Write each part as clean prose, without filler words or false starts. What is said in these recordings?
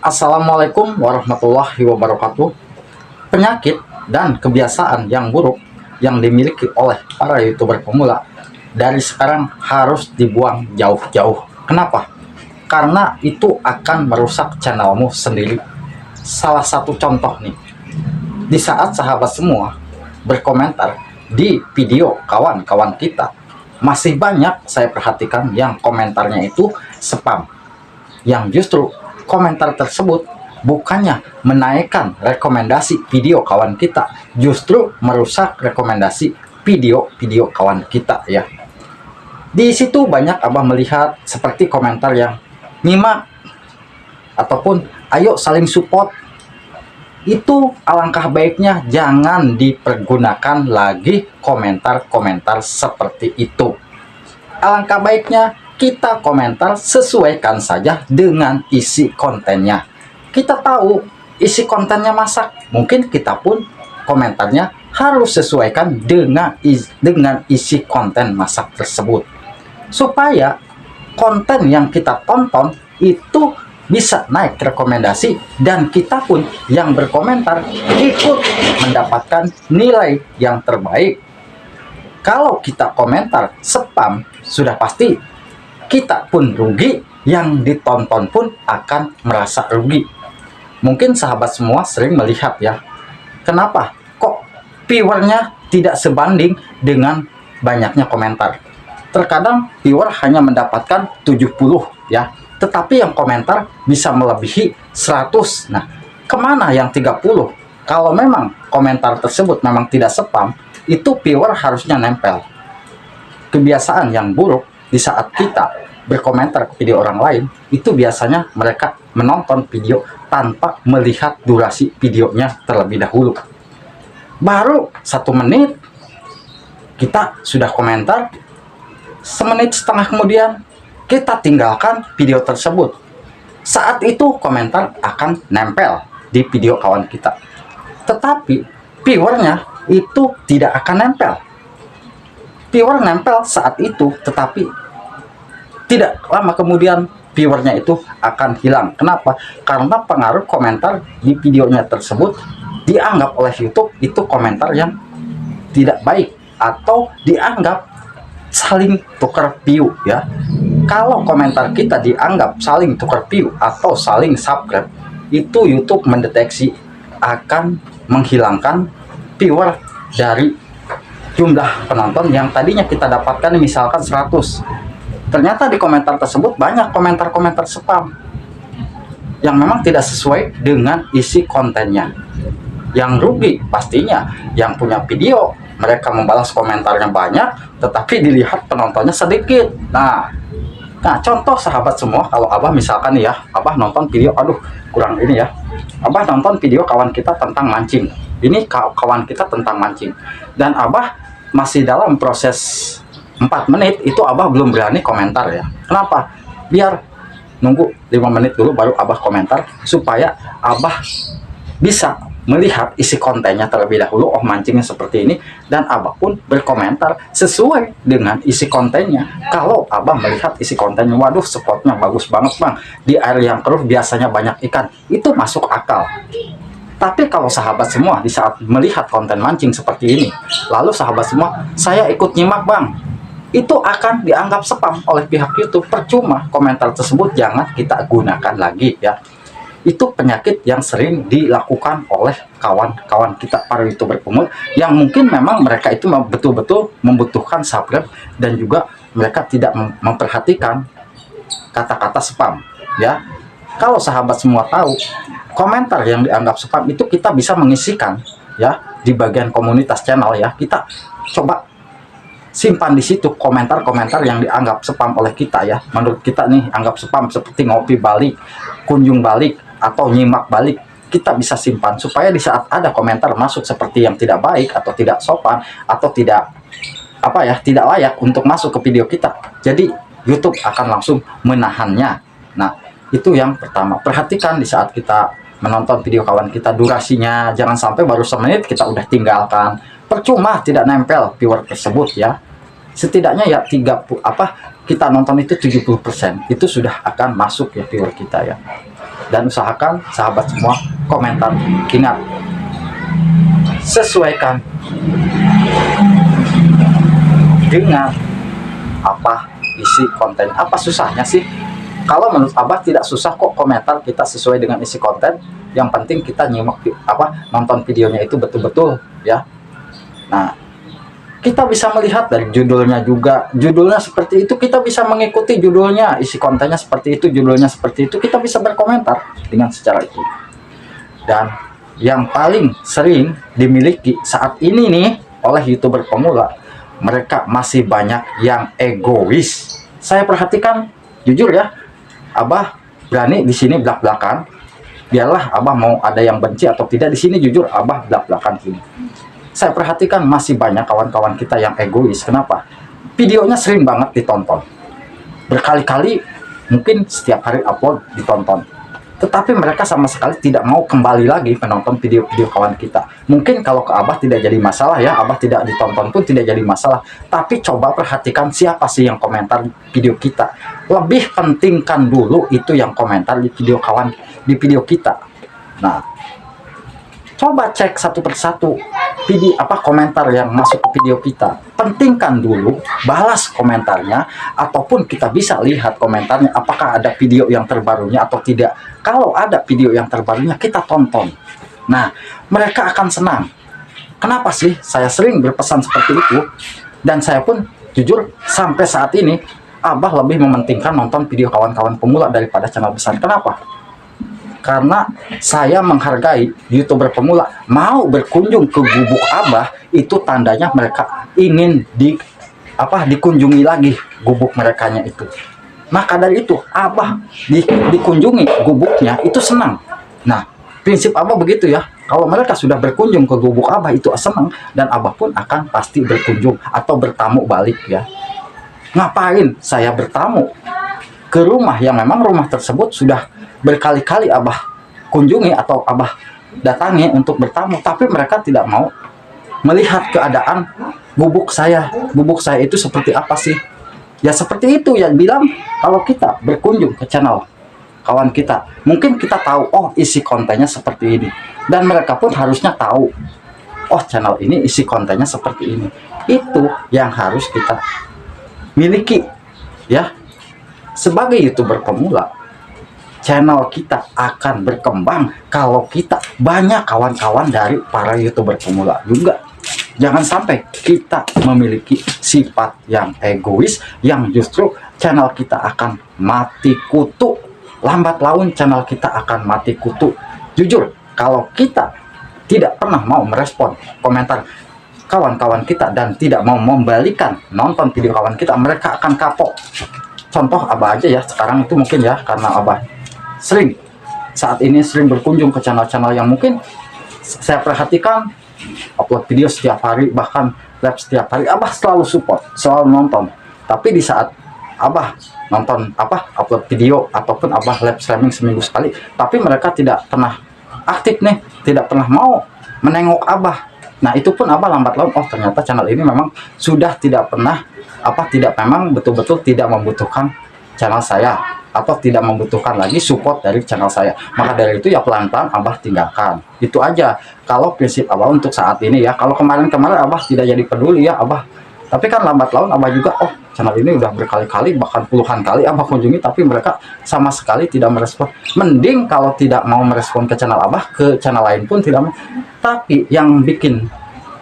Assalamualaikum warahmatullahi wabarakatuh. Penyakit dan kebiasaan yang buruk yang dimiliki oleh para YouTuber pemula dari sekarang harus dibuang jauh-jauh. Kenapa? Karena itu akan merusak channelmu sendiri. Salah satu contoh nih, di saat sahabat semua berkomentar di video kawan-kawan kita, masih banyak saya perhatikan yang komentarnya itu spam, yang justru komentar tersebut bukannya menaikkan rekomendasi video kawan kita, justru merusak rekomendasi video-video kawan kita ya. Di situ banyak abah melihat seperti komentar yang nyimak ataupun ayo saling support. Itu alangkah baiknya jangan dipergunakan lagi komentar-komentar seperti itu. Alangkah baiknya kita komentar sesuaikan saja dengan isi kontennya. Kita tahu isi kontennya masak, mungkin kita pun komentarnya harus sesuaikan dengan isi konten masak tersebut, supaya konten yang kita tonton itu bisa naik rekomendasi dan kita pun yang berkomentar ikut mendapatkan nilai yang terbaik. Kalau kita komentar spam, sudah pasti kita pun rugi, yang ditonton pun akan merasa rugi. Mungkin sahabat semua sering melihat ya, kenapa kok viewernya tidak sebanding dengan banyaknya komentar. Terkadang viewer hanya mendapatkan 70 ya, tetapi yang komentar bisa melebihi 100. Nah, kemana yang 30? Kalau memang komentar tersebut memang tidak spam, itu viewer harusnya nempel. Kebiasaan yang buruk di saat kita berkomentar ke video orang lain, itu biasanya mereka menonton video tanpa melihat durasi videonya terlebih dahulu. Baru 1 menit kita sudah komentar, semenit setengah kemudian kita tinggalkan video tersebut. Saat itu komentar akan nempel di video kawan kita, tetapi viewernya itu tidak akan nempel. Viewer nempel saat itu, tetapi tidak lama kemudian viewernya itu akan hilang. Kenapa? Karena pengaruh komentar di videonya tersebut dianggap oleh YouTube itu komentar yang tidak baik atau dianggap saling tukar view ya. Kalau komentar kita dianggap saling tukar view atau saling subscribe, itu YouTube mendeteksi akan menghilangkan viewer dari jumlah penonton yang tadinya kita dapatkan misalkan 100. Ternyata di komentar tersebut banyak komentar-komentar spam yang memang tidak sesuai dengan isi kontennya. Yang rugi pastinya yang punya video, mereka membalas komentarnya banyak tetapi dilihat penontonnya sedikit. Nah contoh sahabat semua, kalau abah misalkan ya, abah nonton video, aduh kurang ini ya, abah nonton video kawan kita tentang mancing, ini kawan kita tentang mancing, dan abah masih dalam proses 4 menit, itu abah belum berani komentar ya. Kenapa? Biar nunggu 5 menit dulu baru abah komentar, supaya abah bisa melihat isi kontennya terlebih dahulu. Oh, mancingnya seperti ini, dan abah pun berkomentar sesuai dengan isi kontennya. Kalau abah melihat isi kontennya, waduh spotnya bagus banget bang, di air yang keruh biasanya banyak ikan, itu masuk akal. Tapi kalau sahabat semua di saat melihat konten mancing seperti ini, lalu sahabat semua, saya ikut nyimak bang, itu akan dianggap spam oleh pihak YouTube. Percuma, komentar tersebut jangan kita gunakan lagi ya. Itu penyakit yang sering dilakukan oleh kawan-kawan kita para YouTuber pemula, yang mungkin memang mereka itu betul-betul membutuhkan subscribe, dan juga mereka tidak memperhatikan kata-kata spam ya. Kalau sahabat semua tahu, komentar yang dianggap spam itu kita bisa mengisikan ya di bagian komunitas channel ya. Kita coba simpan di situ komentar-komentar yang dianggap spam oleh kita ya. Menurut kita nih anggap spam, seperti ngopi balik, kunjung balik, atau nyimak balik. Kita bisa simpan supaya di saat ada komentar masuk seperti yang tidak baik atau tidak sopan atau tidak tidak layak untuk masuk ke video kita, jadi YouTube akan langsung menahannya. Nah itu yang pertama, perhatikan di saat kita menonton video kawan kita durasinya, jangan sampai baru semenit kita udah tinggalkan. Percuma, tidak nempel viewer tersebut ya. Setidaknya ya kita nonton itu 70%, itu sudah akan masuk ya viewer kita ya. dan usahakan sahabat semua komentar. Ingat, sesuaikan dengan apa isi konten. Apa susahnya sih? Kalau menurut Abah tidak susah kok komentar kita sesuai dengan isi konten. Yang penting kita nyimak nonton videonya itu betul-betul ya. Nah, kita bisa melihat dari judulnya juga. Judulnya seperti itu, kita bisa mengikuti judulnya. Isi kontennya seperti itu, judulnya seperti itu, kita bisa berkomentar dengan secara itu. Dan yang paling sering dimiliki saat ini nih oleh YouTuber pemula, mereka masih banyak yang egois. Saya perhatikan, jujur ya, Abah berani di sini belak-belakan. Biarlah Abah mau ada yang benci atau tidak, di sini jujur Abah belak-belakan sini. Saya perhatikan masih banyak kawan-kawan kita yang egois. Kenapa? Videonya sering banget ditonton, berkali-kali, mungkin setiap hari upload ditonton, tetapi mereka sama sekali tidak mau kembali lagi menonton video-video kawan kita. Mungkin kalau ke Abah tidak jadi masalah ya, Abah tidak ditonton pun tidak jadi masalah. Tapi coba perhatikan siapa sih yang komentar video kita. Lebih pentingkan dulu itu yang komentar di video kawan, di video kita. Nah, coba cek satu persatu video komentar yang masuk ke video kita. Pentingkan dulu, balas komentarnya, ataupun kita bisa lihat komentarnya apakah ada video yang terbarunya atau tidak. Kalau ada video yang terbarunya, kita tonton. Nah, mereka akan senang. Kenapa sih saya sering berpesan seperti itu? Dan saya pun jujur sampai saat ini Abah lebih mementingkan nonton video kawan-kawan pemula daripada channel besar. Kenapa? Karena saya menghargai YouTuber pemula mau berkunjung ke gubuk Abah, itu tandanya mereka ingin dikunjungi lagi gubuk merekanya itu. Maka dari itu Abah dikunjungi gubuknya itu senang. Nah, prinsip Abah begitu ya. Kalau mereka sudah berkunjung ke gubuk Abah itu senang, dan Abah pun akan pasti berkunjung atau bertamu balik ya. Ngapain saya bertamu ke rumah yang memang rumah tersebut sudah berkali-kali Abah kunjungi atau Abah datangi untuk bertamu, tapi mereka tidak mau melihat keadaan gubuk saya. Gubuk saya itu seperti apa sih? Ya seperti itu yang bilang, kalau kita berkunjung ke channel kawan kita, mungkin kita tahu, oh isi kontennya seperti ini. Dan mereka pun harusnya tahu, oh channel ini isi kontennya seperti ini. Itu yang harus kita miliki ya. Sebagai YouTuber pemula, channel kita akan berkembang kalau kita banyak kawan-kawan dari para YouTuber pemula juga. Jangan sampai kita memiliki sifat yang egois, yang justru channel kita akan mati kutu. Lambat laun channel kita akan mati kutu. Jujur, kalau kita tidak pernah mau merespon komentar kawan-kawan kita dan tidak mau membalikan nonton video kawan kita, mereka akan kapok. Contoh Abah aja ya, sekarang itu mungkin ya, karena Abah saat ini sering berkunjung ke channel-channel yang mungkin saya perhatikan upload video setiap hari, bahkan live setiap hari, Abah selalu support, selalu nonton. Tapi di saat Abah nonton upload video ataupun Abah live streaming seminggu sekali, tapi mereka tidak pernah aktif nih, tidak pernah mau menengok Abah. Nah, itu pun Abah lambat laun, oh ternyata channel ini memang sudah tidak pernah memang betul-betul tidak membutuhkan channel saya, atau tidak membutuhkan lagi support dari channel saya. Maka dari itu ya pelan-pelan Abah tinggalkan. Itu aja kalau prinsip Abah untuk saat ini ya. Kalau kemarin-kemarin Abah tidak jadi peduli ya Abah, tapi kan lambat laun Abah juga, oh channel ini udah berkali-kali bahkan puluhan kali Abah kunjungi, tapi mereka sama sekali tidak merespon. Mending kalau tidak mau merespon ke channel Abah, ke channel lain pun tidak mau. Tapi yang bikin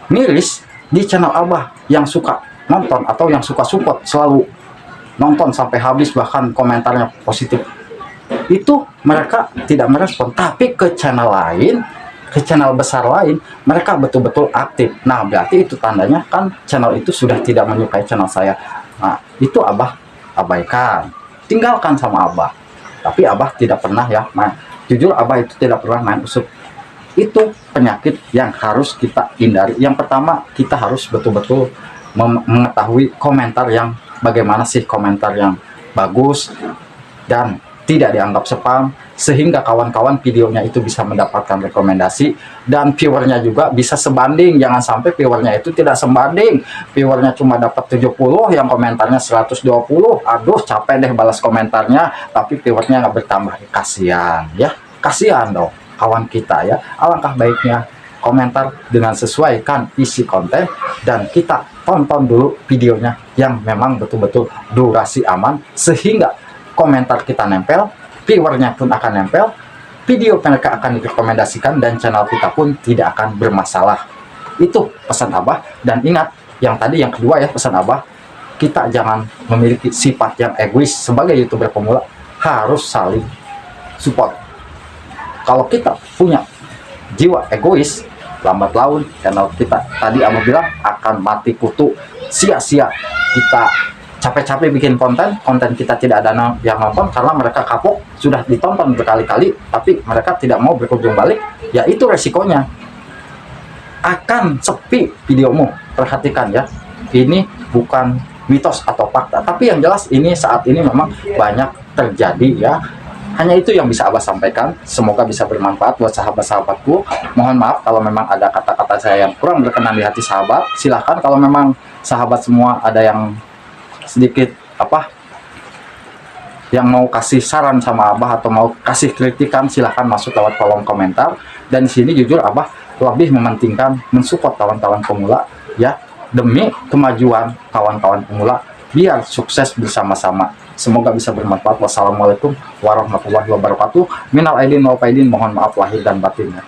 miris di channel Abah yang suka nonton atau yang suka support, selalu nonton sampai habis, bahkan komentarnya positif, itu mereka tidak merespon. Tapi ke channel lain, ke channel besar lain, mereka betul-betul aktif. Nah, berarti itu tandanya kan channel itu sudah tidak menyukai channel saya. Nah, itu Abah abaikan, tinggalkan sama Abah. Tapi Abah tidak pernah ya, jujur Abah itu tidak pernah main usut. Itu penyakit yang harus kita hindari. Yang pertama, kita harus betul-betul mengetahui komentar yang bagaimana sih komentar yang bagus dan tidak dianggap spam. sehingga kawan-kawan videonya itu bisa mendapatkan rekomendasi dan viewernya juga bisa sebanding. Jangan sampai viewernya itu tidak sebanding, viewernya cuma dapat 70 yang komentarnya 120. Aduh, capek deh balas komentarnya tapi viewernya nggak bertambah. Kasihan ya, kasihan dong kawan kita ya. Alangkah baiknya komentar dengan sesuaikan isi konten dan kita tonton dulu videonya yang memang betul-betul durasi aman, sehingga komentar kita nempel, viewernya pun akan nempel, video mereka akan direkomendasikan, dan channel kita pun tidak akan bermasalah. Itu pesan Abah. Dan ingat yang tadi, yang kedua ya, pesan Abah, kita jangan memiliki sifat yang egois. Sebagai YouTuber pemula harus saling support. Kalau kita punya jiwa egois, lambat laun channel kita tadi Abah bilang akan mati kutu, sia-sia kita capek-capek bikin konten kita tidak ada yang nonton karena mereka kapok, sudah ditonton berkali-kali tapi mereka tidak mau berkunjung balik. Ya itu resikonya, akan sepi videomu. Perhatikan ya, ini bukan mitos atau fakta, tapi yang jelas ini saat ini memang banyak terjadi ya. Hanya itu yang bisa Abah sampaikan. Semoga bisa bermanfaat buat sahabat-sahabatku. Mohon maaf kalau memang ada kata-kata saya yang kurang berkenan di hati sahabat. Silahkan kalau memang sahabat semua ada yang sedikit yang mau kasih saran sama Abah atau mau kasih kritikan, silahkan masuk lewat kolom komentar. Dan di sini jujur Abah lebih mementingkan mensupport kawan-kawan pemula ya, demi kemajuan kawan-kawan pemula biar sukses bersama-sama. Semoga bisa bermanfaat. Wassalamualaikum warahmatullahi wabarakatuh. Minal aidin wal faidin, mohon maaf lahir dan batinnya.